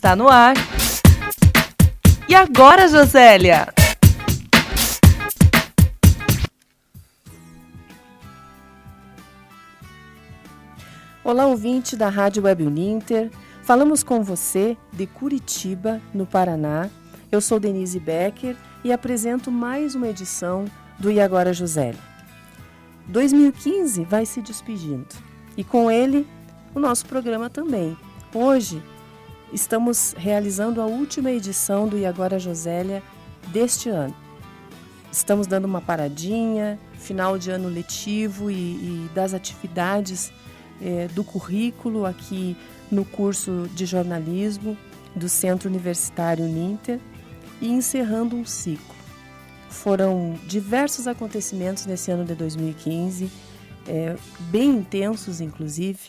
está no ar. E agora, Josélia? Olá, ouvinte da Rádio Web Uninter. Falamos com você de Curitiba, no Paraná. Eu sou Denise Becker e apresento mais uma edição do E Agora, Josélia. 2015 vai se despedindo e com ele o nosso programa também. Hoje estamos realizando a última edição do E Agora, Josélia deste ano. Estamos dando uma paradinha, final de ano letivo e das atividades do currículo aqui no curso de jornalismo do Centro Universitário Uninter e encerrando um ciclo. Foram diversos acontecimentos nesse ano de 2015, bem intensos inclusive.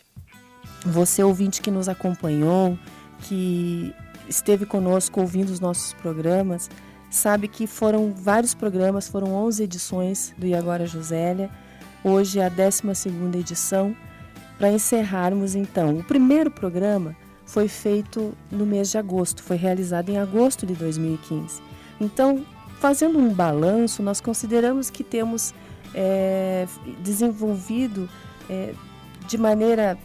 Você, ouvinte que nos acompanhou, que esteve conosco ouvindo os nossos programas, sabe que foram vários programas, foram 11 edições do E Agora, Josélia. Hoje é a 12ª edição. Para encerrarmos, então, o primeiro programa foi feito no mês de agosto, foi realizado em agosto de 2015. Então, fazendo um balanço, nós consideramos que temos desenvolvido de maneira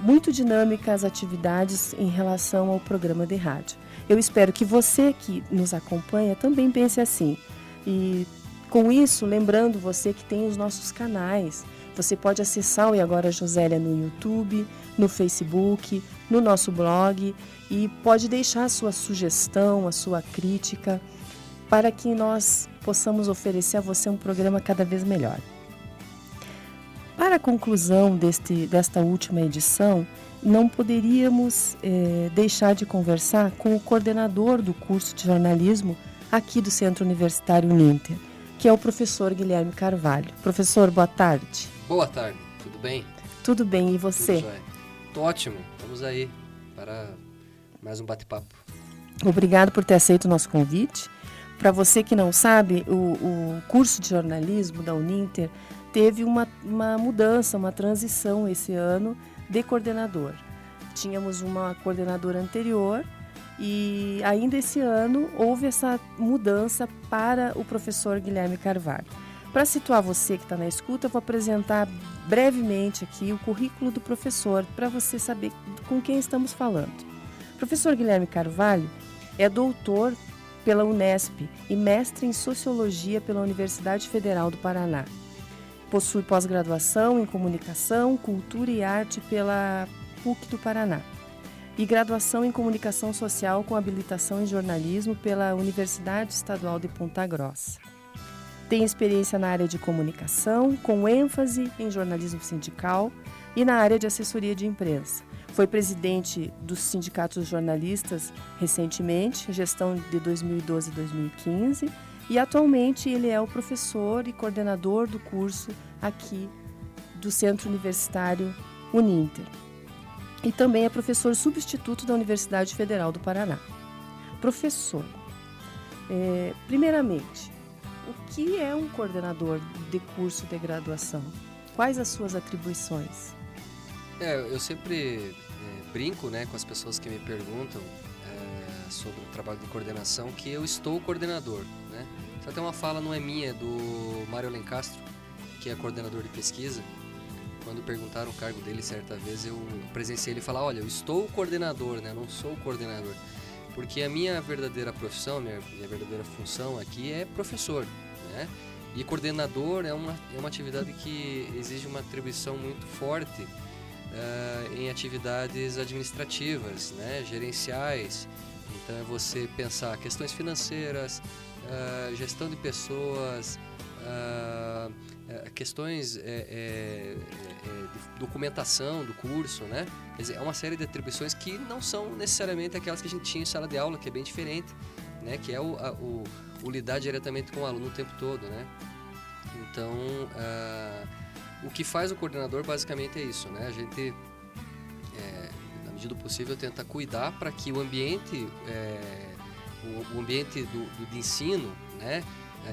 muito dinâmica as atividades em relação ao programa de rádio. Eu espero que você que nos acompanha também pense assim. E com isso, lembrando você que tem os nossos canais. Você pode acessar o E Agora, Josélia no YouTube, no Facebook, no nosso blog e pode deixar a sua sugestão, a sua crítica, para que nós possamos oferecer a você um programa cada vez melhor. Para a conclusão desta última edição, não poderíamos deixar de conversar com o coordenador do curso de jornalismo aqui do Centro Universitário Uninter, que é o professor Guilherme Carvalho. Professor, boa tarde. Boa tarde, tudo bem? Tudo bem, e você? Tudo jóia. Tô ótimo, vamos aí para mais um bate-papo. Obrigado por ter aceito o nosso convite. Para você que não sabe, o curso de jornalismo da Uninter teve uma mudança, uma transição esse ano de coordenador. Tínhamos uma coordenadora anterior e ainda esse ano houve essa mudança para o professor Guilherme Carvalho. Para situar você que está na escuta, eu vou apresentar brevemente aqui o currículo do professor, para você saber com quem estamos falando. O professor Guilherme Carvalho é doutor pela Unesp e mestre em Sociologia pela Universidade Federal do Paraná. Possui pós-graduação em Comunicação, Cultura e Arte pela PUC do Paraná e graduação em Comunicação Social com habilitação em Jornalismo pela Universidade Estadual de Ponta Grossa. Tem experiência na área de comunicação, com ênfase em jornalismo sindical e na área de assessoria de imprensa. Foi presidente dos sindicatos jornalistas recentemente, gestão de 2012 e 2015, e atualmente ele é o professor e coordenador do curso aqui do Centro Universitário Uninter. E também é professor substituto da Universidade Federal do Paraná. Professor, primeiramente, o que é um coordenador de curso de graduação? Quais as suas atribuições? Eu sempre brinco, com as pessoas que me perguntam sobre o trabalho de coordenação, que eu estou coordenador, né? Só tem uma fala, não é minha, é do Mário Alencastro, que é coordenador de pesquisa. Quando perguntaram o cargo dele certa vez, eu presenciei ele falar, olha, eu estou coordenador, né? Não sou coordenador. Porque a minha verdadeira profissão, minha verdadeira função aqui é professor, né? E coordenador é uma atividade que exige uma atribuição muito forte em atividades administrativas, né? Gerenciais. Então é você pensar questões financeiras, gestão de pessoas, questões de documentação do curso, né? Quer dizer, é uma série de atribuições que não são necessariamente aquelas que a gente tinha em sala de aula, que é bem diferente, né? Que é o lidar diretamente com o aluno o tempo todo, né? Então, o que faz o coordenador basicamente é isso, né? A gente, na medida do possível, tenta cuidar para que o ambiente, de ensino, né?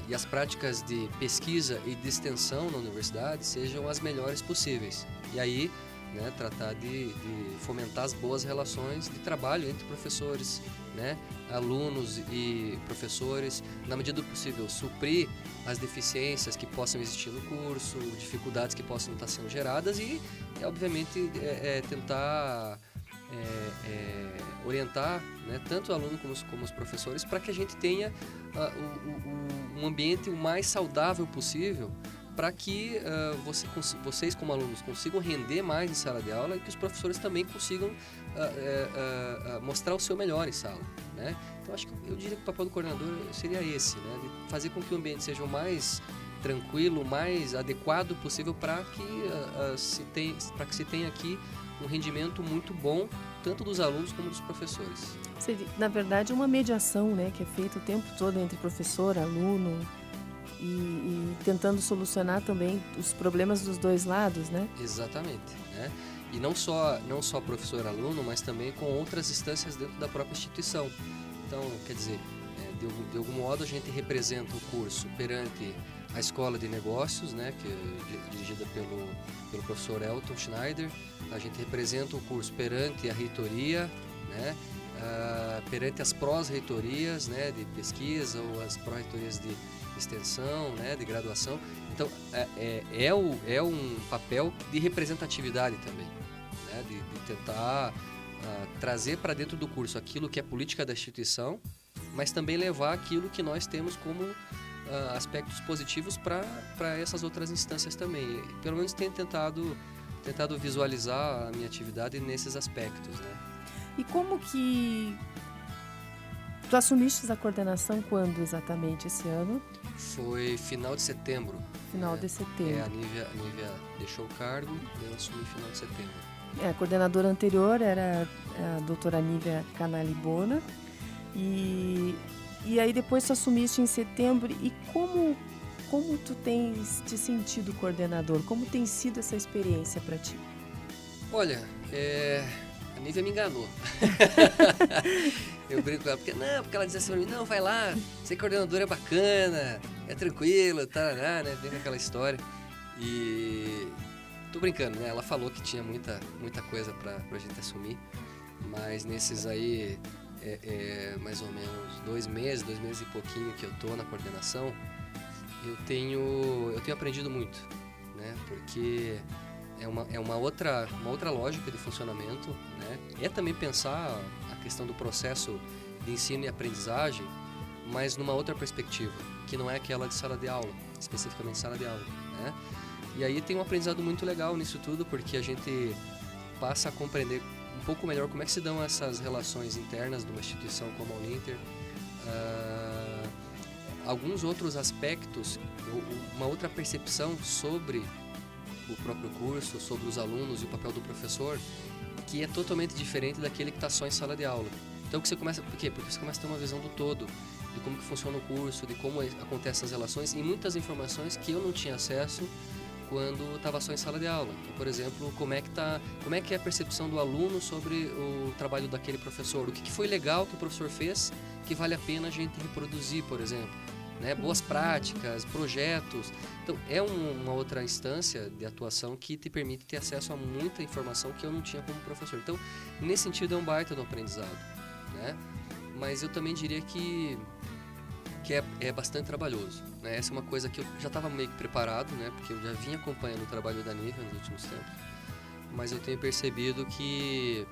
E as práticas de pesquisa e de extensão na universidade sejam as melhores possíveis. E aí né, tratar de fomentar as boas relações de trabalho entre professores, né, alunos e professores, na medida do possível suprir as deficiências que possam existir no curso, dificuldades que possam estar sendo geradas e obviamente, tentar orientar, né, tanto o aluno como os professores para que a gente tenha um ambiente o mais saudável possível para que vocês como alunos consigam render mais em sala de aula e que os professores também consigam mostrar o seu melhor em sala, né? Então acho que eu diria que o papel do coordenador seria esse, né? De fazer com que o ambiente seja o mais tranquilo, o mais adequado possível para que se tenha aqui um rendimento muito bom tanto dos alunos como dos professores. Na verdade, é uma mediação, né, que é feita o tempo todo entre professor, aluno e tentando solucionar também os problemas dos dois lados, né? Exatamente, né? E não só professor-aluno, mas também com outras instâncias dentro da própria instituição. Então, quer dizer, de algum modo a gente representa o curso perante a Escola de Negócios, né, que é dirigida pelo professor Elton Schneider. A gente representa o curso perante a reitoria, né, perante as pró-reitorias, né, de pesquisa ou as pró-reitorias de extensão, né, de graduação. Então, é um papel de representatividade também, né, de tentar trazer para dentro do curso aquilo que é política da instituição, mas também levar aquilo que nós temos como aspectos positivos para essas outras instâncias também. Pelo menos tenho tentado visualizar a minha atividade nesses aspectos, né? E como que tu assumiste a coordenação quando exatamente esse ano? Foi final de setembro. Final de setembro. A Nívia deixou o cargo e eu assumi final de setembro. A coordenadora anterior era a doutora Nívia Canalibona. E aí depois tu assumiste em setembro. E como tu tens te sentido coordenador? Como tem sido essa experiência para ti? Olha, a Nívia me enganou. Eu brinco com ela, porque ela dizia assim pra mim, não, vai lá, ser coordenador é bacana, é tranquilo, tarará, né? Vem com aquela história. E tô brincando, né? Ela falou que tinha muita coisa pra gente assumir, mas nesses aí, mais ou menos 2 meses e pouquinho que eu tô na coordenação, eu tenho aprendido muito, né? Porque é uma outra lógica de funcionamento, né? É também pensar a questão do processo de ensino e aprendizagem, mas numa outra perspectiva, que não é aquela de sala de aula, especificamente sala de aula, né? E aí tem um aprendizado muito legal nisso tudo, porque a gente passa a compreender um pouco melhor como é que se dão essas relações internas de uma instituição como a Uninter, alguns outros aspectos, uma outra percepção sobre o próprio curso, sobre os alunos e o papel do professor, que é totalmente diferente daquele que está só em sala de aula. Então, por quê? Porque você começa a ter uma visão do todo, de como que funciona o curso, de como acontecem as relações e muitas informações que eu não tinha acesso quando estava só em sala de aula. Então, por exemplo, como é que é a percepção do aluno sobre o trabalho daquele professor, o que foi legal que o professor fez, que vale a pena a gente reproduzir, por exemplo. Né, boas práticas, projetos. Então, é uma outra instância de atuação que te permite ter acesso a muita informação que eu não tinha como professor. Então, nesse sentido, é um baita do aprendizado, né? Mas eu também diria que é bastante trabalhoso, né? Essa é uma coisa que eu já estava meio que preparado, né? Porque eu já vinha acompanhando o trabalho da Nívia nos últimos tempos. Mas eu tenho percebido que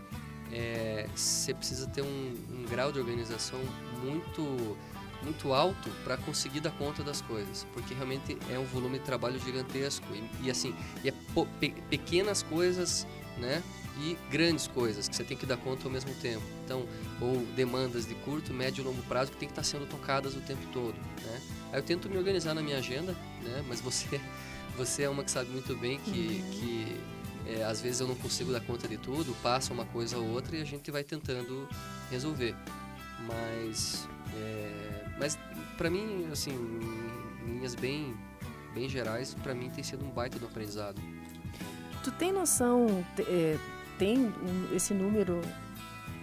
você precisa ter um grau de organização muito alto para conseguir dar conta das coisas, porque realmente é um volume de trabalho gigantesco pequenas coisas, né, e grandes coisas que você tem que dar conta ao mesmo tempo. Então, ou demandas de curto, médio e longo prazo que tem que estar sendo tocadas o tempo todo, né? Aí eu tento me organizar na minha agenda, né, mas você é uma que sabe muito bem que às vezes eu não consigo dar conta de tudo, passa uma coisa ou outra e a gente vai tentando resolver. Mas para mim, assim, em linhas bem gerais, para mim tem sido um baita do aprendizado. Tu tem noção, tem esse número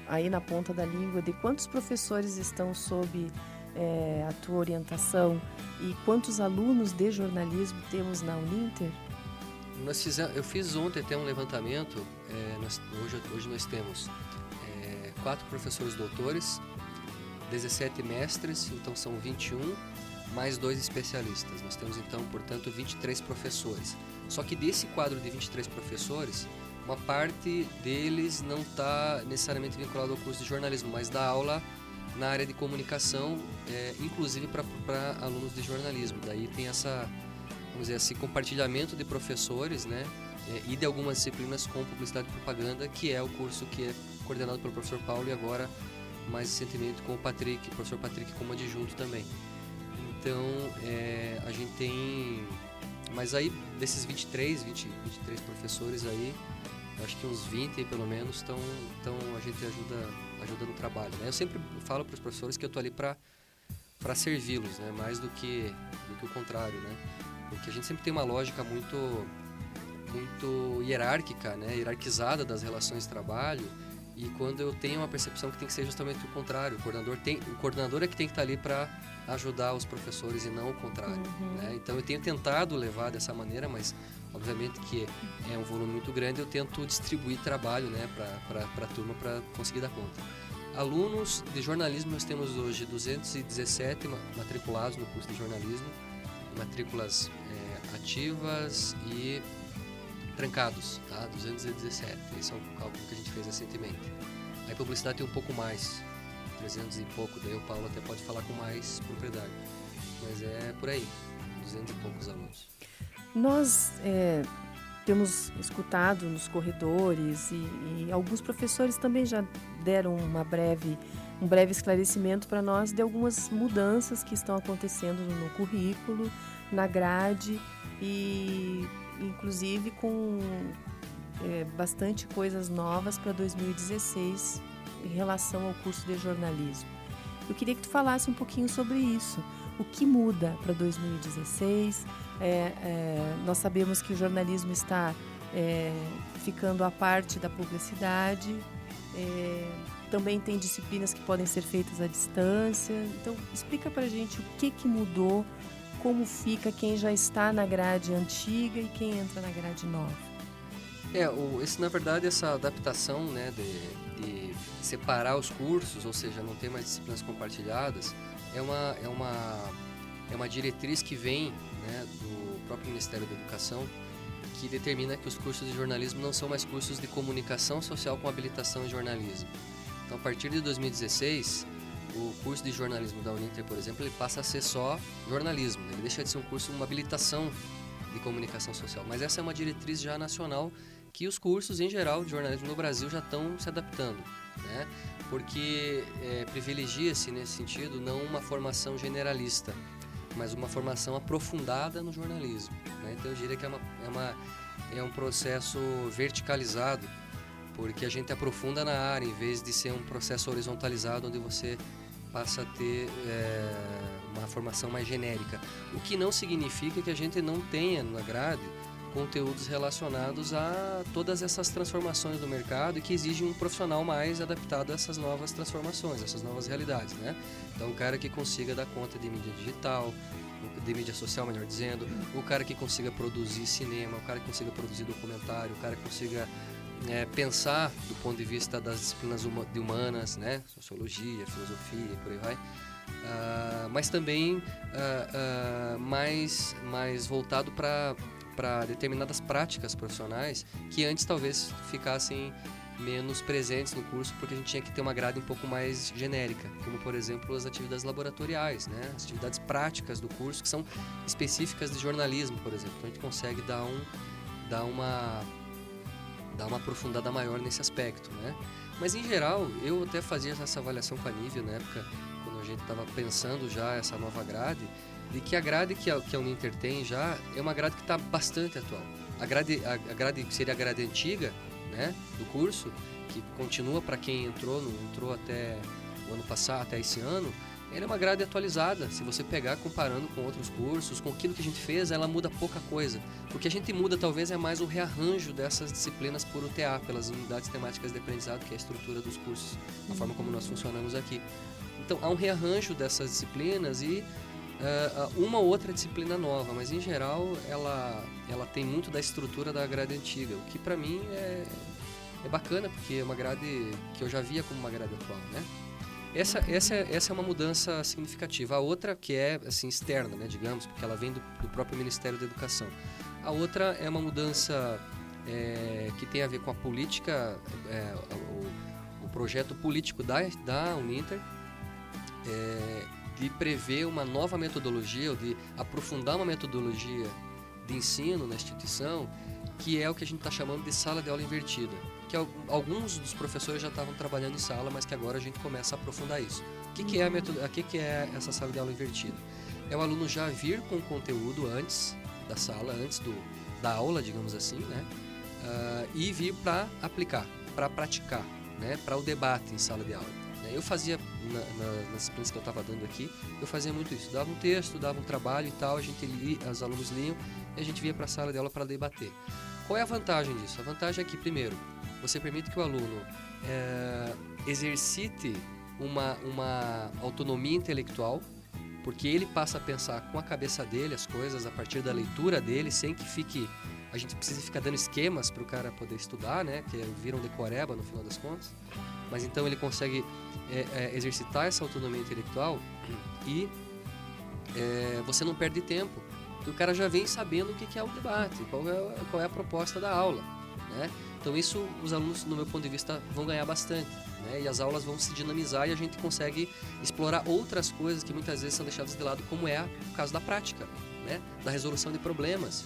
aí na ponta da língua de quantos professores estão sob a tua orientação e quantos alunos de jornalismo temos na Uninter? Eu fiz ontem até um levantamento. Hoje nós temos 4 professores doutores, 17 mestres, então são 21, mais 2 especialistas. Nós temos então, portanto, 23 professores. Só que desse quadro de 23 professores, uma parte deles não está necessariamente vinculado ao curso de jornalismo, mas dá aula na área de comunicação, inclusive para alunos de jornalismo. Daí tem esse compartilhamento de professores, né, e de algumas disciplinas com publicidade e propaganda, que é o curso que é coordenado pelo professor Paulo e agora, mais recentemente, com o professor Patrick como adjunto também. Então, a gente tem... Mas aí, desses 23 professores aí, acho que uns 20 pelo menos a gente ajuda no trabalho, né? Eu sempre falo para os professores que eu estou ali para servi-los, né? Mais do que o contrário, né? Porque a gente sempre tem uma lógica muito hierárquica, né? Hierarquizada das relações de trabalho, e quando eu tenho uma percepção que tem que ser justamente o contrário, o coordenador é que tem que estar ali para ajudar os professores e não o contrário, né? Então eu tenho tentado levar dessa maneira, mas obviamente que é um volume muito grande, eu tento distribuir trabalho, né, para a turma para conseguir dar conta. Alunos de jornalismo, nós temos hoje 217 matriculados no curso de jornalismo, matrículas ativas e trancados, tá? 217, esse é o cálculo que a gente fez recentemente. Aí publicidade tem um pouco mais, 300 e pouco, daí o Paulo até pode falar com mais propriedade, mas é por aí, 200 e poucos alunos. Nós temos escutado nos corredores e alguns professores também já deram um breve esclarecimento para nós de algumas mudanças que estão acontecendo no currículo, na grade e inclusive com bastante coisas novas para 2016 em relação ao curso de jornalismo. Eu queria que tu falasse um pouquinho sobre isso. O que muda para 2016? Nós sabemos que o jornalismo está ficando à parte da publicidade. Também tem disciplinas que podem ser feitas à distância. Então, explica para a gente o que mudou, como fica quem já está na grade antiga e quem entra na grade nova. Na verdade, essa adaptação, né, de separar os cursos, ou seja, não ter mais disciplinas compartilhadas, é uma diretriz que vem, né, do próprio Ministério da Educação, que determina que os cursos de jornalismo não são mais cursos de comunicação social com habilitação em jornalismo. Então, a partir de 2016, o curso de jornalismo da Uninter, por exemplo, ele passa a ser só jornalismo. Ele deixa de ser um curso, uma habilitação de comunicação social. Mas essa é uma diretriz já nacional que os cursos, em geral, de jornalismo no Brasil já estão se adaptando, né? Porque privilegia-se, nesse sentido, não uma formação generalista, mas uma formação aprofundada no jornalismo, né? Então, eu diria que é um processo verticalizado, porque a gente aprofunda na área, em vez de ser um processo horizontalizado, onde você passa a ter uma formação mais genérica. O que não significa que a gente não tenha na grade conteúdos relacionados a todas essas transformações do mercado e que exigem um profissional mais adaptado a essas novas transformações, essas novas realidades, né? Então, o cara que consiga dar conta de mídia digital, de mídia social, melhor dizendo, o cara que consiga produzir cinema, o cara que consiga produzir documentário, o cara que consiga pensar do ponto de vista das disciplinas humanas, né? Sociologia, filosofia, por aí vai. Mas também mais voltado para determinadas práticas profissionais que antes talvez ficassem menos presentes no curso, porque a gente tinha que ter uma grade um pouco mais genérica, como, por exemplo, as atividades laboratoriais, né? As atividades práticas do curso que são específicas de jornalismo, por exemplo. Então, a gente consegue dar uma aprofundada maior nesse aspecto, né? Mas, em geral, eu até fazia essa avaliação com a Nívia na época, quando a gente estava pensando já essa nova grade, de que a grade que a Uninter tem já é uma grade que está bastante atual. A grade que seria a grade antiga, né, do curso, que continua para quem não entrou até o ano passado, até esse ano, ela é uma grade atualizada. Se você pegar comparando com outros cursos, com aquilo que a gente fez, ela muda pouca coisa. O que a gente muda talvez é mais o rearranjo dessas disciplinas por UTA, pelas unidades temáticas de aprendizado, que é a estrutura dos cursos, a forma como nós funcionamos aqui. Então, há um rearranjo dessas disciplinas e uma ou outra disciplina nova, mas em geral ela tem muito da estrutura da grade antiga, o que para mim é bacana, porque é uma grade que eu já via como uma grade atual, né? Essa é uma mudança significativa. A outra, que é assim, externa, né, digamos, porque ela vem do próprio Ministério da Educação. A outra é uma mudança que tem a ver com a política, o projeto político da Uninter, de prever uma nova metodologia, ou de aprofundar uma metodologia de ensino na instituição, que é o que a gente está chamando de sala de aula invertida, que alguns dos professores já estavam trabalhando em sala, mas que agora a gente começa a aprofundar isso. O que é essa sala de aula invertida? É o aluno já vir com o conteúdo antes da sala, antes da aula, digamos assim, né? E vir para aplicar, para praticar, né? Para o debate em sala de aula. Eu fazia, nas disciplinas que eu estava dando aqui, eu fazia muito isso. Dava um texto, dava um trabalho e tal, os alunos liam e a gente vinha para a sala de aula para debater. Qual é a vantagem disso? A vantagem é que, primeiro, você permite que o aluno exercite uma autonomia intelectual, porque ele passa a pensar com a cabeça dele as coisas a partir da leitura dele, sem que a gente precise ficar dando esquemas para o cara poder estudar, né? Que viram decoreba no final das contas. Mas então ele consegue exercitar essa autonomia intelectual e você não perde tempo. O cara já vem sabendo o que é o debate, qual é a proposta da aula, né? Então isso os alunos, no meu ponto de vista, vão ganhar bastante, né? E as aulas vão se dinamizar e a gente consegue explorar outras coisas que muitas vezes são deixadas de lado, como é o caso da prática, né? Da resolução de problemas,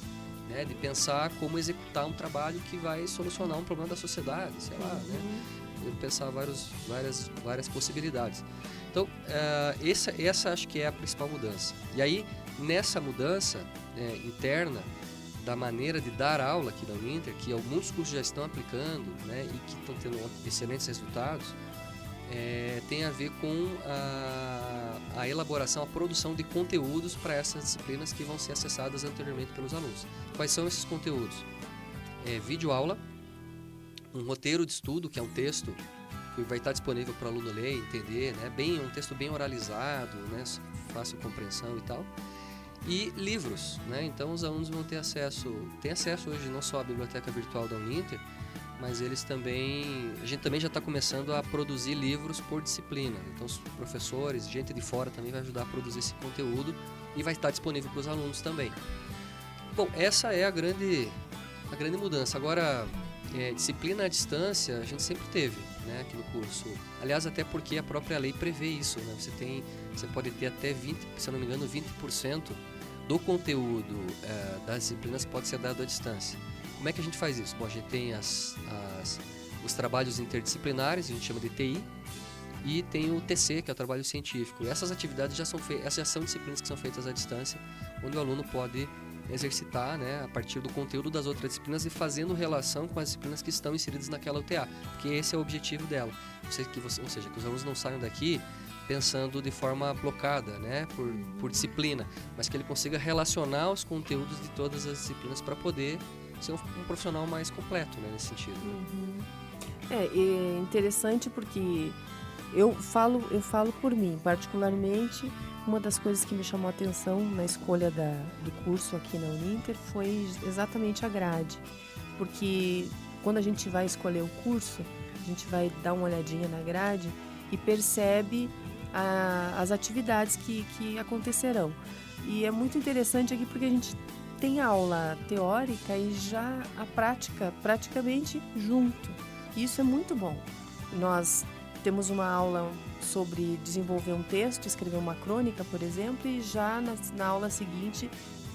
né? De pensar como executar um trabalho que vai solucionar um problema da sociedade, sei lá, né? Eu pensar várias possibilidades. Então, essa acho que é a principal mudança. E aí, nessa mudança interna da maneira de dar aula aqui da Uninter, que alguns cursos já estão aplicando, né, e que estão tendo excelentes resultados, tem a ver com a elaboração, a produção de conteúdos para essas disciplinas que vão ser acessadas anteriormente pelos alunos. Quais são esses conteúdos? Videoaula, um roteiro de estudo, que é um texto que vai estar disponível para o aluno ler, entender, né? Um texto bem oralizado, né? Fácil compreensão e tal. E livros, né? Então os alunos vão ter acesso hoje não só à biblioteca virtual da Uninter, mas a gente também já está começando a produzir livros por disciplina. Então os professores, gente de fora também vai ajudar a produzir esse conteúdo e vai estar disponível para os alunos também. Bom, essa é a grande mudança. Agora, disciplina à distância a gente sempre teve, né, aqui no curso. Aliás, até porque a própria lei prevê isso, né? Você pode ter até 20%, se eu não me engano, 20% do conteúdo das disciplinas pode ser dado à distância. Como é que a gente faz isso? Bom, a gente tem os trabalhos interdisciplinares, a gente chama de TI, e tem o TC, que é o trabalho científico. E essas atividades essas já são disciplinas que são feitas à distância, onde o aluno pode exercitar, né, a partir do conteúdo das outras disciplinas e fazendo relação com as disciplinas que estão inseridas naquela UTA, porque esse é o objetivo dela. Ou seja, que os alunos não saiam daqui pensando de forma blocada, né, por disciplina, mas que ele consiga relacionar os conteúdos de todas as disciplinas para poder ser um profissional mais completo, né, nesse sentido. É interessante porque eu falo por mim, particularmente. Uma das coisas que me chamou a atenção na escolha do curso aqui na Uninter foi exatamente a grade, porque quando a gente vai escolher o curso, a gente vai dar uma olhadinha na grade e percebe as atividades que acontecerão. E é muito interessante aqui porque a gente tem a aula teórica e já a prática praticamente junto. Isso é muito bom. Nós temos uma aula sobre desenvolver um texto, escrever uma crônica, por exemplo, e já na aula seguinte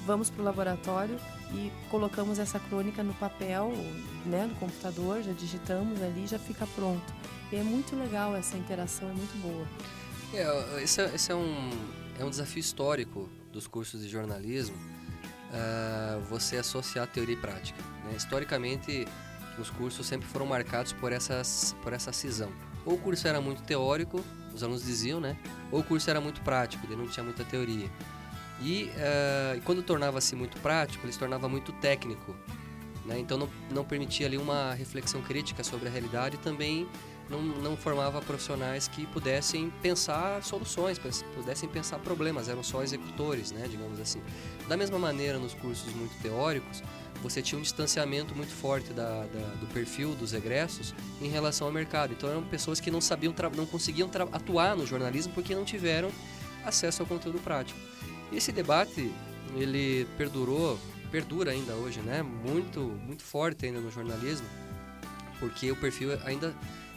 vamos para o laboratório e colocamos essa crônica no papel, né, no computador, já digitamos ali e já fica pronto. E é muito legal, essa interação é muito boa. Esse é um desafio histórico dos cursos de jornalismo, você associar teoria e prática, né? Historicamente, os cursos sempre foram marcados por essa cisão. Ou o curso era muito teórico, os alunos diziam, né? Ou o curso era muito prático, ele não tinha muita teoria. E quando tornava-se muito prático, ele se tornava muito técnico, né? Então não permitia ali uma reflexão crítica sobre a realidade e também não formava profissionais que pudessem pensar soluções, pudessem pensar problemas, eram só executores, né, digamos assim. Da mesma maneira, nos cursos muito teóricos, você tinha um distanciamento muito forte do perfil dos egressos em relação ao mercado. Então eram pessoas que não conseguiam atuar no jornalismo porque não tiveram acesso ao conteúdo prático. Esse debate, ele perdura ainda hoje, né, muito forte ainda no jornalismo, porque o perfil ainda,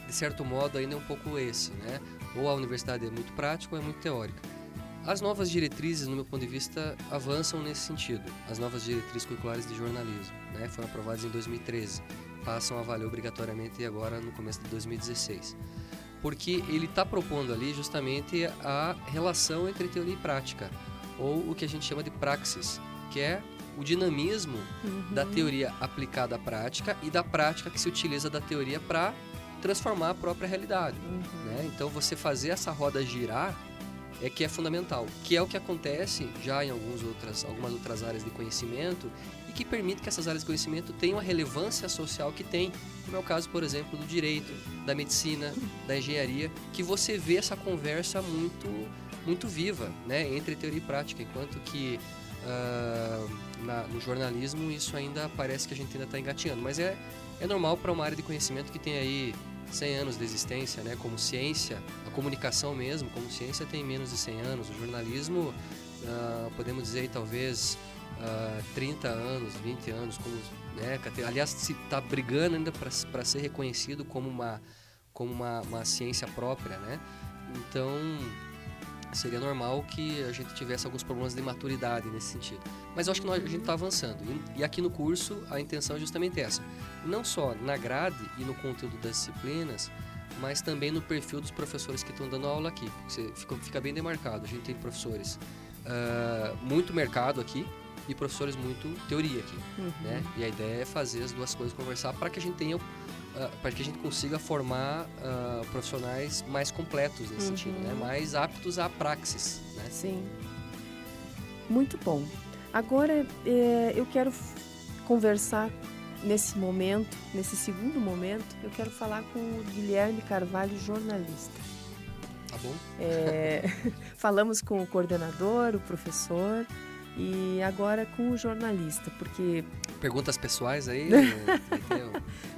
de certo modo, ainda é um pouco esse, né? Ou a universidade é muito prática ou é muito teórica. As novas diretrizes, no meu ponto de vista, avançam nesse sentido. As novas diretrizes curriculares de jornalismo, né? Foram aprovadas em 2013, passam a valer obrigatoriamente agora no começo de 2016. Porque ele está propondo ali justamente a relação entre teoria e prática, ou o que a gente chama de praxis, que é o dinamismo da teoria aplicada à prática e da prática que se utiliza da teoria para transformar a própria realidade. Né? Então, você fazer essa roda girar é que é fundamental, que é o que acontece já em algumas outras áreas de conhecimento e que permite que essas áreas de conhecimento tenham a relevância social que tem, como é o caso, por exemplo, do direito, da medicina, da engenharia, que você vê essa conversa muito viva, né, entre teoria e prática, enquanto que no jornalismo isso ainda parece que a gente ainda está engateando, mas é normal para uma área de conhecimento que tem aí 100 anos de existência, né? Como ciência, a comunicação mesmo, como ciência tem menos de 100 anos, o jornalismo, podemos dizer talvez 30 anos, 20 anos, né? Aliás, se está brigando ainda para ser reconhecido como uma ciência própria, né? Então, seria normal que a gente tivesse alguns problemas de maturidade nesse sentido. Mas eu acho que a gente está avançando. E aqui no curso, a intenção é justamente essa. Não só na grade e no conteúdo das disciplinas, mas também no perfil dos professores que estão dando aula aqui. Fica bem demarcado. A gente tem professores muito mercado aqui e professores muito teoria aqui. Né? E a ideia é fazer as duas coisas conversar para que a gente tenha... para que a gente consiga formar profissionais mais completos nesse sentido, né? Mais aptos à praxis. Né? Sim. Muito bom. Agora, eu quero conversar nesse momento, nesse segundo momento, eu quero falar com o Guilherme Carvalho, jornalista. Tá bom. Falamos com o coordenador, o professor, e agora com o jornalista, porque... Perguntas pessoais aí?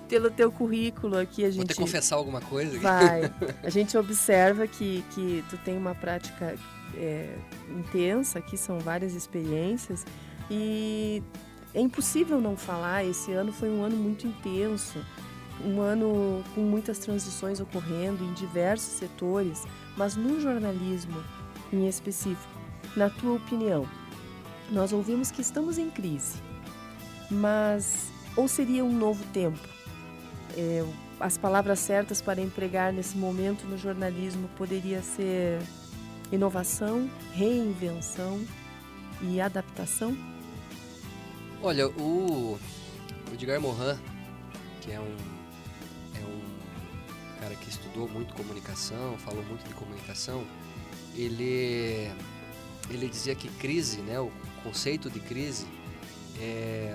Pelo teu currículo aqui, a gente... Vou ter que confessar alguma coisa? Vai. A gente observa que tu tem uma prática intensa, aqui são várias experiências, e é impossível não falar, esse ano foi um ano muito intenso, um ano com muitas transições ocorrendo em diversos setores, mas no jornalismo em específico, na tua opinião, nós ouvimos que estamos em crise, mas ou seria um novo tempo? As palavras certas para empregar nesse momento no jornalismo poderia ser inovação, reinvenção e adaptação? Olha, o Edgar Morin, que é um cara que estudou muito comunicação, falou muito de comunicação, ele dizia que crise, né, o conceito de crise,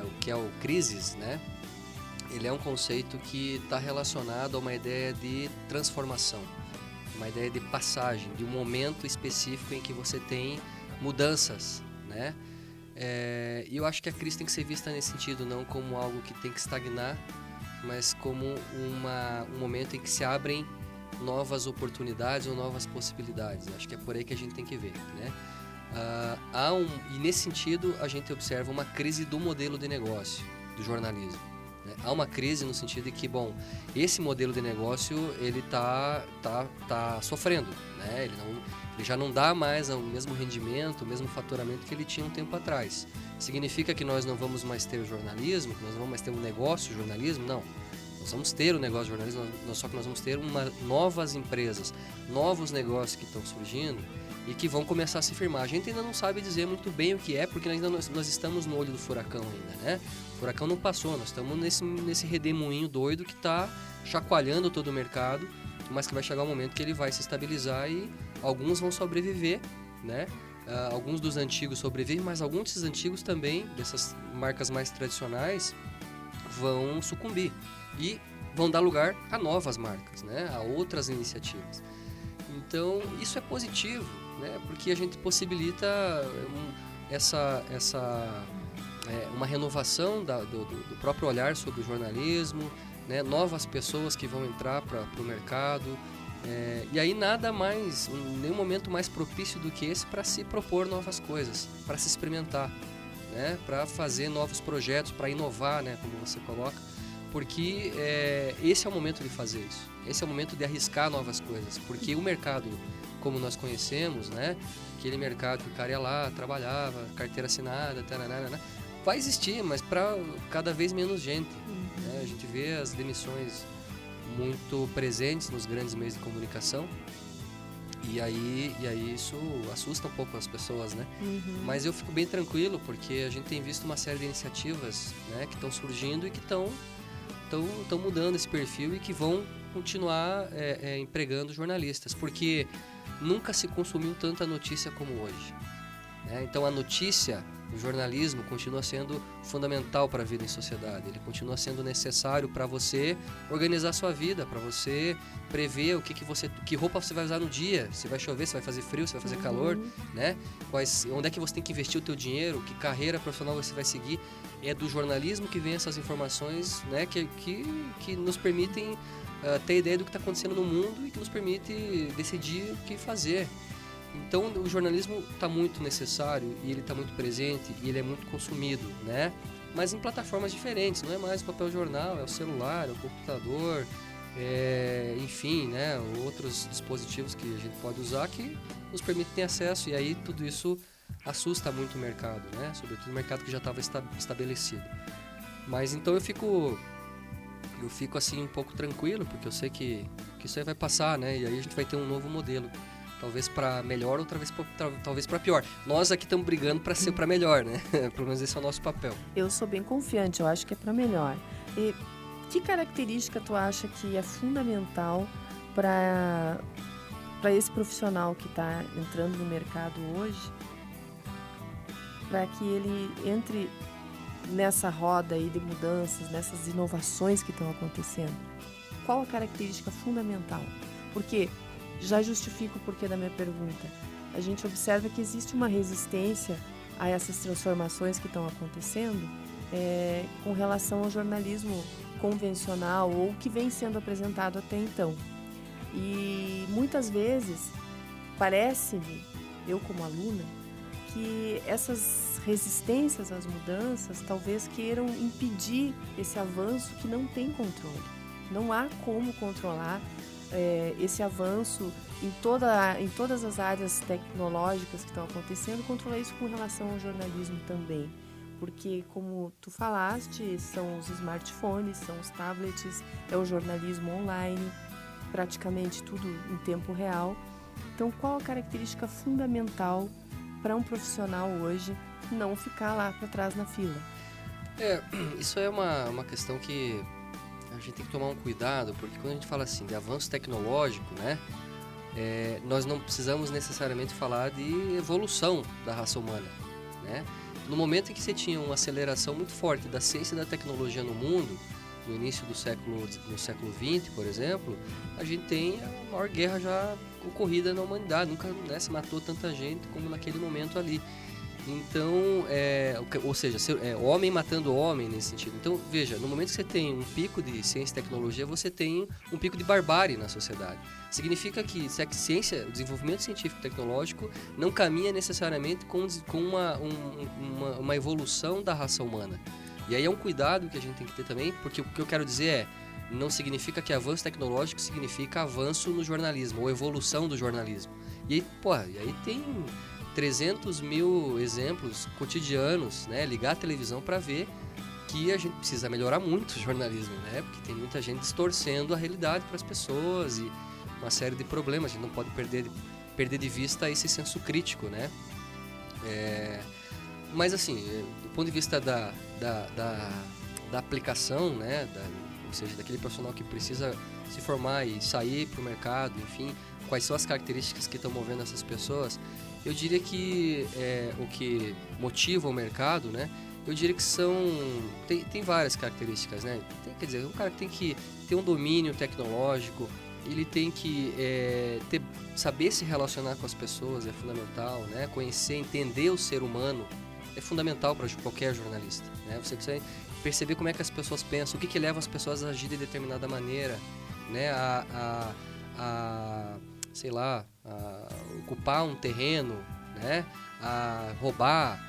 o que é o crises, né? Ele é um conceito que está relacionado a uma ideia de transformação, uma ideia de passagem, de um momento específico em que você tem mudanças, né? E eu acho que a crise tem que ser vista nesse sentido, não como algo que tem que estagnar, mas como um momento em que se abrem novas oportunidades ou novas possibilidades. Acho que é por aí que a gente tem que ver, né? E nesse sentido a gente observa uma crise do modelo de negócio do jornalismo. Há uma crise no sentido de que, bom, esse modelo de negócio ele tá sofrendo, né? Ele já não dá mais o mesmo rendimento, o mesmo faturamento que ele tinha um tempo atrás. Significa que nós não vamos mais ter o jornalismo, que nós não vamos mais ter um negócio de jornalismo? Não. Nós vamos ter o negócio de jornalismo, só que nós vamos ter novas empresas, novos negócios que estão surgindo e que vão começar a se firmar. A gente ainda não sabe dizer muito bem o que é, porque nós estamos no olho do furacão ainda, né? O furacão não passou, nós estamos nesse redemoinho doido que está chacoalhando todo o mercado, mas que vai chegar um momento que ele vai se estabilizar e alguns vão sobreviver, né? Alguns dos antigos sobrevivem, mas alguns desses antigos também, dessas marcas mais tradicionais, vão sucumbir. E vão dar lugar a novas marcas, né? A outras iniciativas. Então, isso é positivo, né? Porque a gente possibilita uma renovação do próprio olhar sobre o jornalismo, né? Novas pessoas que vão entrar para o mercado. E aí nada mais, nenhum momento mais propício do que esse para se propor novas coisas, para se experimentar, né? Para fazer novos projetos, para inovar, né? Como você coloca, porque esse é o momento de fazer isso, esse é o momento de arriscar novas coisas, porque o mercado, como nós conhecemos, né? Aquele mercado que o cara ia lá, trabalhava, carteira assinada, taranana, vai existir, mas para cada vez menos gente, né? A gente vê as demissões muito presentes nos grandes meios de comunicação e aí isso assusta um pouco as pessoas, né? Mas eu fico bem tranquilo porque a gente tem visto uma série de iniciativas, né, que estão surgindo e que estão mudando esse perfil e que vão continuar empregando jornalistas, porque nunca se consumiu tanta notícia como hoje, né? Então a notícia, o jornalismo continua sendo fundamental para a vida em sociedade. Ele continua sendo necessário para você organizar a sua vida, para você prever que roupa você vai usar no dia, se vai chover, se vai fazer frio, se vai fazer calor, né? Onde é que você tem que investir o teu dinheiro, que carreira profissional você vai seguir. É do jornalismo que vem essas informações, né? Que nos permitem ter ideia do que está acontecendo no mundo e que nos permite decidir o que fazer. Então o jornalismo está muito necessário e ele está muito presente e ele é muito consumido, né? Mas em plataformas diferentes, não é mais o papel jornal, é o celular, é o computador, enfim, né? Outros dispositivos que a gente pode usar que nos permitem ter acesso, e aí tudo isso assusta muito o mercado, né? Sobretudo o mercado que já estava estabelecido. Mas então eu fico assim um pouco tranquilo, porque eu sei que isso aí vai passar, né? E aí a gente vai ter um novo modelo. Talvez para melhor ou talvez para pior. Nós aqui estamos brigando para ser para melhor, né? Pelo menos esse é o nosso papel. Eu sou bem confiante, eu acho que é para melhor. E que característica tu acha que é fundamental para esse profissional que está entrando no mercado hoje, para que ele entre nessa roda aí de mudanças, nessas inovações que estão acontecendo? Qual a característica fundamental? Porque já justifico o porquê da minha pergunta. A gente observa que existe uma resistência a essas transformações que estão acontecendo com relação ao jornalismo convencional ou que vem sendo apresentado até então. E muitas vezes parece-me, eu como aluna, que essas resistências às mudanças talvez queiram impedir esse avanço que não tem controle. Não há como controlar esse avanço em todas as áreas tecnológicas que estão acontecendo, controlar isso com relação ao jornalismo também. Porque, como tu falaste, são os smartphones, são os tablets, é o jornalismo online, praticamente tudo em tempo real. Então, qual a característica fundamental para um profissional hoje não ficar lá para trás na fila? Isso é uma questão que a gente tem que tomar um cuidado, porque quando a gente fala assim de avanço tecnológico, né, nós não precisamos necessariamente falar de evolução da raça humana, né? No momento em que você tinha uma aceleração muito forte da ciência e da tecnologia no mundo, no início do século XX, por exemplo, a gente tem a maior guerra já ocorrida na humanidade. Nunca, né, se matou tanta gente como naquele momento ali. Então, ou seja, homem matando homem nesse sentido. Então, veja, no momento que você tem um pico de ciência e tecnologia, você tem um pico de barbárie na sociedade. Significa que a ciência, o desenvolvimento científico e tecnológico não caminha necessariamente com uma evolução da raça humana. E aí é um cuidado que a gente tem que ter também, porque o que eu quero dizer não significa que avanço tecnológico significa avanço no jornalismo, ou evolução do jornalismo. E aí tem 300 mil exemplos cotidianos, né? Ligar a televisão para ver que a gente precisa melhorar muito o jornalismo, né? Porque tem muita gente distorcendo a realidade para as pessoas e uma série de problemas. A gente não pode perder de vista esse senso crítico, né? Mas assim, do ponto de vista da aplicação, né? Ou seja, daquele profissional que precisa se formar e sair para o mercado, enfim, quais são as características que estão movendo essas pessoas? Eu diria que o que motiva o mercado, né, eu diria que tem várias características, né? Quer dizer, o cara tem que ter um domínio tecnológico, ele tem que saber se relacionar com as pessoas, é fundamental, né? Conhecer, entender o ser humano é fundamental para qualquer jornalista, né? Você precisa perceber como é que as pessoas pensam, o que leva as pessoas a agir de determinada maneira, né? Sei lá, a ocupar um terreno, né? A roubar,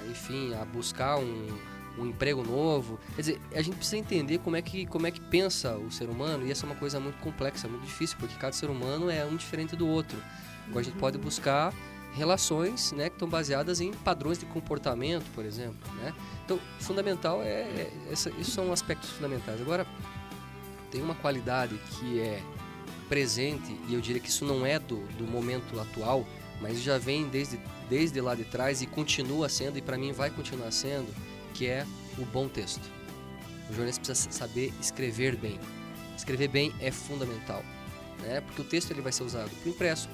enfim, a buscar um emprego novo. Quer dizer, a gente precisa entender como é que pensa o ser humano, e essa é uma coisa muito complexa, muito difícil, porque cada ser humano é um diferente do outro. Agora a gente pode buscar relações, né, que estão baseadas em padrões de comportamento, por exemplo, né? Então, fundamental isso são aspectos fundamentais. Agora, tem uma qualidade que é presente, e eu diria que isso não é do momento atual, mas já vem desde lá de trás e continua sendo, e para mim vai continuar sendo, que é o bom texto. O jornalista precisa saber escrever bem. Escrever bem é fundamental, né? Porque o texto ele vai ser usado para o impresso,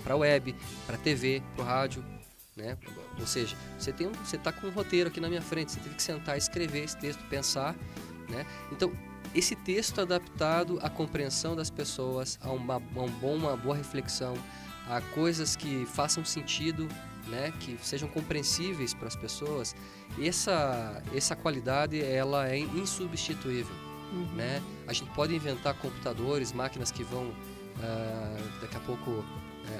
para a web, para a TV, para o rádio, né? Ou seja, você está com um roteiro aqui na minha frente, você teve que sentar, escrever esse texto, pensar, né? Então, esse texto adaptado à compreensão das pessoas, a uma boa reflexão, a coisas que façam sentido, né, que sejam compreensíveis para as pessoas, essa qualidade ela é insubstituível, né? A gente pode inventar computadores, máquinas que vão daqui a pouco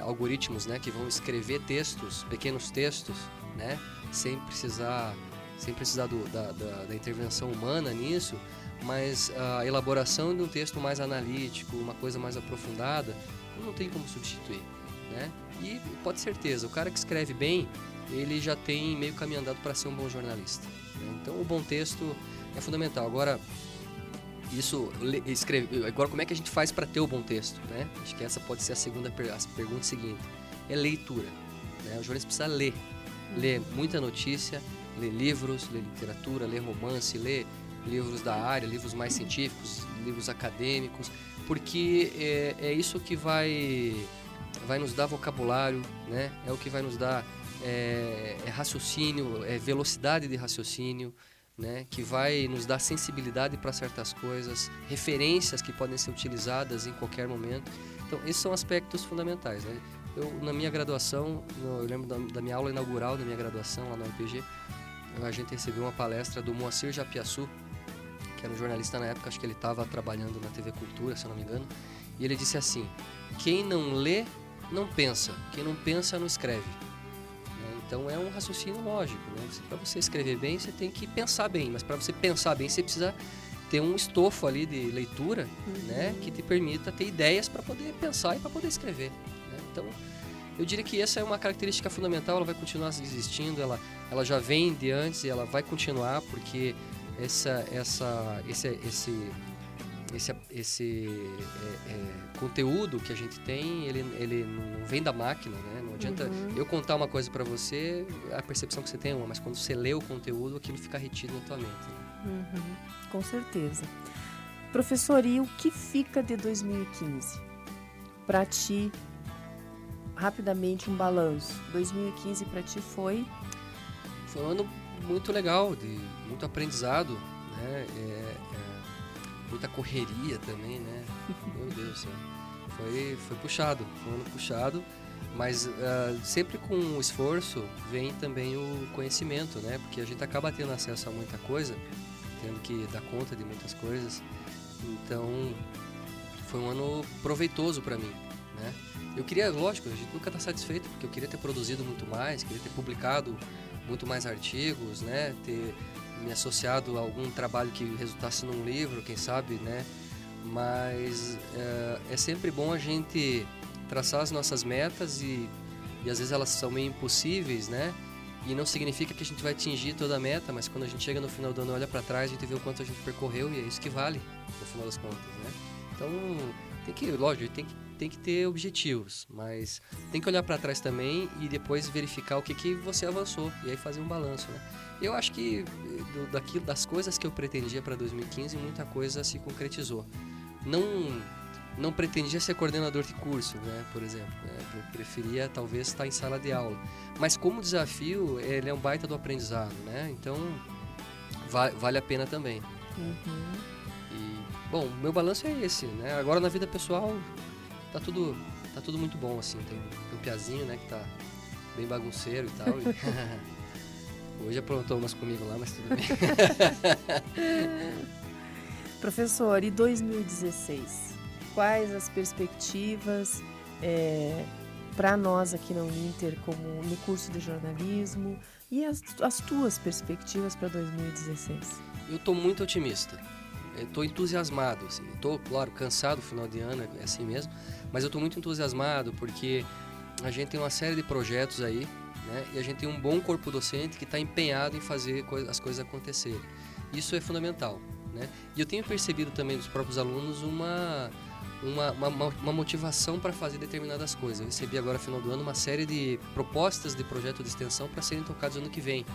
algoritmos, né, que vão escrever textos, pequenos textos, né, sem precisar da intervenção humana nisso, mas a elaboração de um texto mais analítico, uma coisa mais aprofundada, não tem como substituir, né? E pode ter certeza, o cara que escreve bem, ele já tem meio caminho andado para ser um bom jornalista, né? Então o bom texto é fundamental. Agora, agora como é que a gente faz para ter o bom texto, né? Acho que essa pode ser a pergunta seguinte, é leitura, né? O jornalista precisa ler muita notícia, ler livros, ler literatura, ler romance, ler livros da área, livros mais científicos, livros acadêmicos, porque é isso que vai nos dar vocabulário, né? É o que vai nos dar raciocínio, velocidade de raciocínio, né? Que vai nos dar sensibilidade para certas coisas, referências que podem ser utilizadas em qualquer momento. Então, esses são aspectos fundamentais, né? Na minha graduação, eu lembro da minha aula inaugural da minha graduação lá na UPG, a gente recebeu uma palestra do Moacir Japiaçu, que era um jornalista na época, acho que ele estava trabalhando na TV Cultura, se eu não me engano, e ele disse assim: quem não lê, não pensa, quem não pensa, não escreve. Então é um raciocínio lógico, né? Para você escrever bem, você tem que pensar bem, mas para você pensar bem, você precisa ter um estofo ali de leitura, né? Que te permita ter ideias para poder pensar e para poder escrever, né? Então, eu diria que essa é uma característica fundamental, ela vai continuar existindo, ela já vem de antes e ela vai continuar, porque esse conteúdo que a gente tem, ele não vem da máquina, né? Não adianta eu contar uma coisa para você, a percepção que você tem é uma, mas quando você lê o conteúdo, aquilo fica retido na tua mente, né? Com certeza. Professor, e o que fica de 2015? Para ti, rapidamente um balanço. 2015 para ti foi um ano muito legal, de muito aprendizado, né? Muita correria também, né? Meu Deus do céu. Foi puxado, foi um ano puxado, mas sempre com esforço vem também o conhecimento, né? Porque a gente acaba tendo acesso a muita coisa, tendo que dar conta de muitas coisas. Então, foi um ano proveitoso para mim, né? Eu queria, lógico, a gente nunca está satisfeito, porque eu queria ter produzido muito mais, queria ter publicado muito mais artigos, né? Ter me associado a algum trabalho que resultasse num livro, quem sabe, né? Mas é sempre bom a gente traçar as nossas metas e às vezes elas são meio impossíveis, né? E não significa que a gente vai atingir toda a meta, mas quando a gente chega no final do ano e olha para trás, a gente vê o quanto a gente percorreu e é isso que vale, no final das contas, né? Então, lógico, tem que ter objetivos, mas tem que olhar para trás também e depois verificar o que você avançou e aí fazer um balanço, né? Eu acho que das coisas que eu pretendia para 2015, muita coisa se concretizou. não pretendia ser coordenador de curso, né, por exemplo. Eu preferia, talvez, estar em sala de aula. Mas como desafio, ele é um baita do aprendizado, né? Então, vale a pena também. E, bom, meu balanço é esse, né? Agora, na vida pessoal, tá tudo muito bom, assim. Tem um piazinho, né, que tá bem bagunceiro e tal. Hoje aprontou umas comigo lá, mas tudo bem. Professor, e 2016? Quais as perspectivas para nós aqui na Uninter, como no curso de jornalismo, e as tuas perspectivas para 2016? Eu estou muito otimista, estou entusiasmado, assim. Estou, claro, cansado no final de ano, é assim mesmo, mas eu estou muito entusiasmado porque a gente tem uma série de projetos aí, né, e a gente tem um bom corpo docente que está empenhado em fazer as coisas acontecerem. Isso é fundamental, né? E eu tenho percebido também dos próprios alunos uma motivação para fazer determinadas coisas. Eu recebi agora, no final do ano, uma série de propostas de projeto de extensão para serem tocados ano que vem,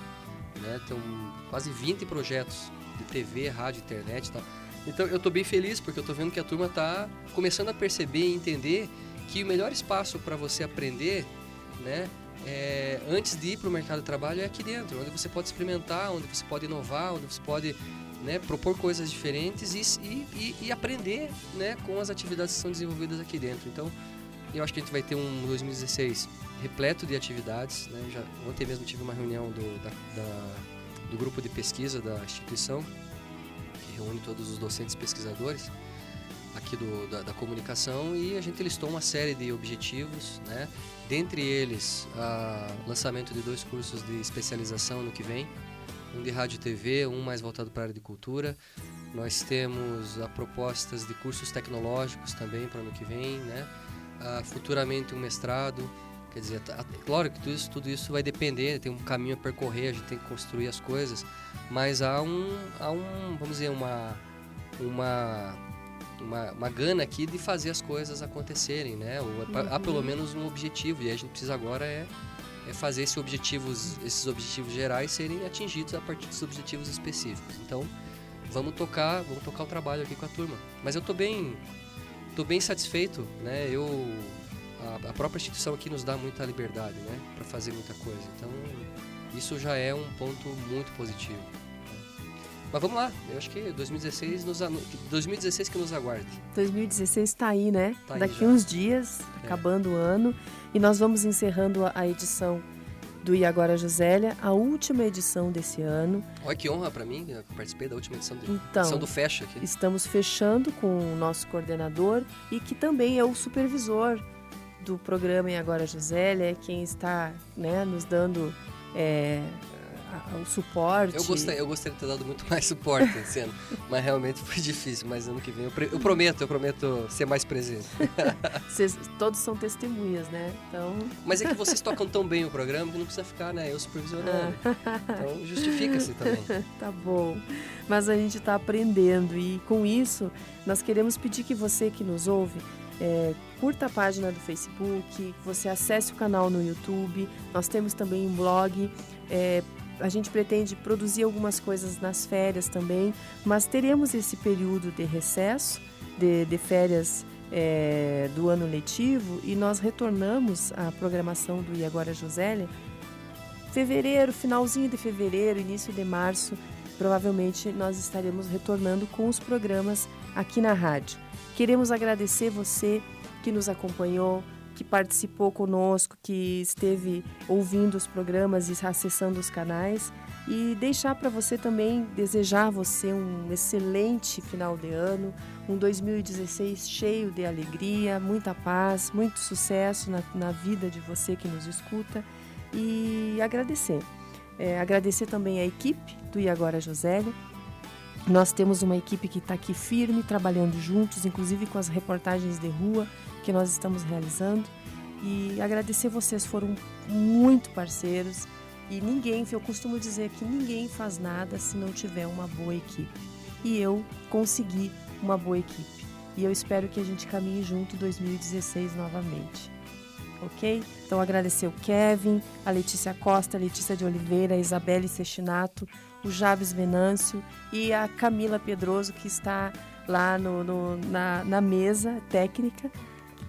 né? Tem quase 20 projetos de TV, rádio, internet e tal. Então eu estou bem feliz porque eu estou vendo que a turma está começando a perceber e entender que o melhor espaço para você aprender, né, antes de ir para o mercado de trabalho é aqui dentro, onde você pode experimentar, onde você pode inovar, onde você pode, né, propor coisas diferentes e aprender, né, com as atividades que são desenvolvidas aqui dentro. Então, eu acho que a gente vai ter um 2016 repleto de atividades, né? Ontem mesmo tive uma reunião do grupo de pesquisa da instituição, que reúne todos os docentes pesquisadores aqui da comunicação, e a gente listou uma série de objetivos, né? Dentre eles, o lançamento de 2 cursos de especialização no que vem, um de rádio e TV, um mais voltado para a área de cultura. Nós temos propostas de cursos tecnológicos também para o ano que vem, né? Futuramente um mestrado. Quer dizer, claro que tudo isso vai depender, tem um caminho a percorrer, a gente tem que construir as coisas, mas há vamos dizer, uma gana aqui de fazer as coisas acontecerem, né? Há pelo menos um objetivo, e a gente precisa agora fazer esses objetivos gerais serem atingidos a partir dos objetivos específicos. Então, vamos tocar o trabalho aqui com a turma. Mas eu tô bem satisfeito, né? A própria instituição aqui nos dá muita liberdade, né, para fazer muita coisa. Então, isso já é um ponto muito positivo. Mas vamos lá, eu acho que 2016 que nos aguarde. 2016 está aí, né? Tá aí Daqui já. uns dias, acabando o ano, e nós vamos encerrando a edição do E Agora Josélia, a última edição desse ano. Olha que honra para mim, eu participei da última edição do Fecha aqui. Estamos fechando com o nosso coordenador e que também é o supervisor do programa E Agora Josélia, é quem está, né, nos dando o suporte. Eu gostaria de ter dado muito mais suporte esse ano, mas realmente foi difícil. Mas ano que vem eu prometo ser mais presente. Todos são testemunhas, né? Então... Mas é que vocês tocam tão bem o programa que não precisa ficar, né, eu supervisionando. Então justifica-se também. Tá bom. Mas a gente está aprendendo, e com isso nós queremos pedir que você que nos ouve curta a página do Facebook, que você acesse o canal no YouTube. Nós temos também um blog. A gente pretende produzir algumas coisas nas férias também, mas teremos esse período de recesso, de férias do ano letivo, e nós retornamos à programação do E Agora Josélia fevereiro, finalzinho de fevereiro, início de março. Provavelmente nós estaremos retornando com os programas aqui na rádio. Queremos agradecer você que nos acompanhou, que participou conosco, que esteve ouvindo os programas e acessando os canais, e deixar para você também, desejar a você um excelente final de ano, um 2016 cheio de alegria, muita paz, muito sucesso na vida de você que nos escuta, e agradecer. Agradecer também a equipe do E Agora Josélia. Nós temos uma equipe que está aqui firme, trabalhando juntos, inclusive com as reportagens de rua que nós estamos realizando. E agradecer vocês, foram muito parceiros. E eu costumo dizer que ninguém faz nada se não tiver uma boa equipe. E eu consegui uma boa equipe. E eu espero que a gente caminhe junto em 2016 novamente. Ok? Então agradecer o Kevin, a Letícia Costa, a Letícia de Oliveira, a Isabelle Sechinato, o Jabes Venâncio e a Camila Pedroso, que está lá na mesa técnica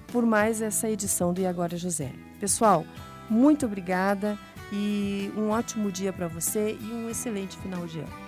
por mais essa edição do E Agora, José. Pessoal, muito obrigada e um ótimo dia para você e um excelente final de ano.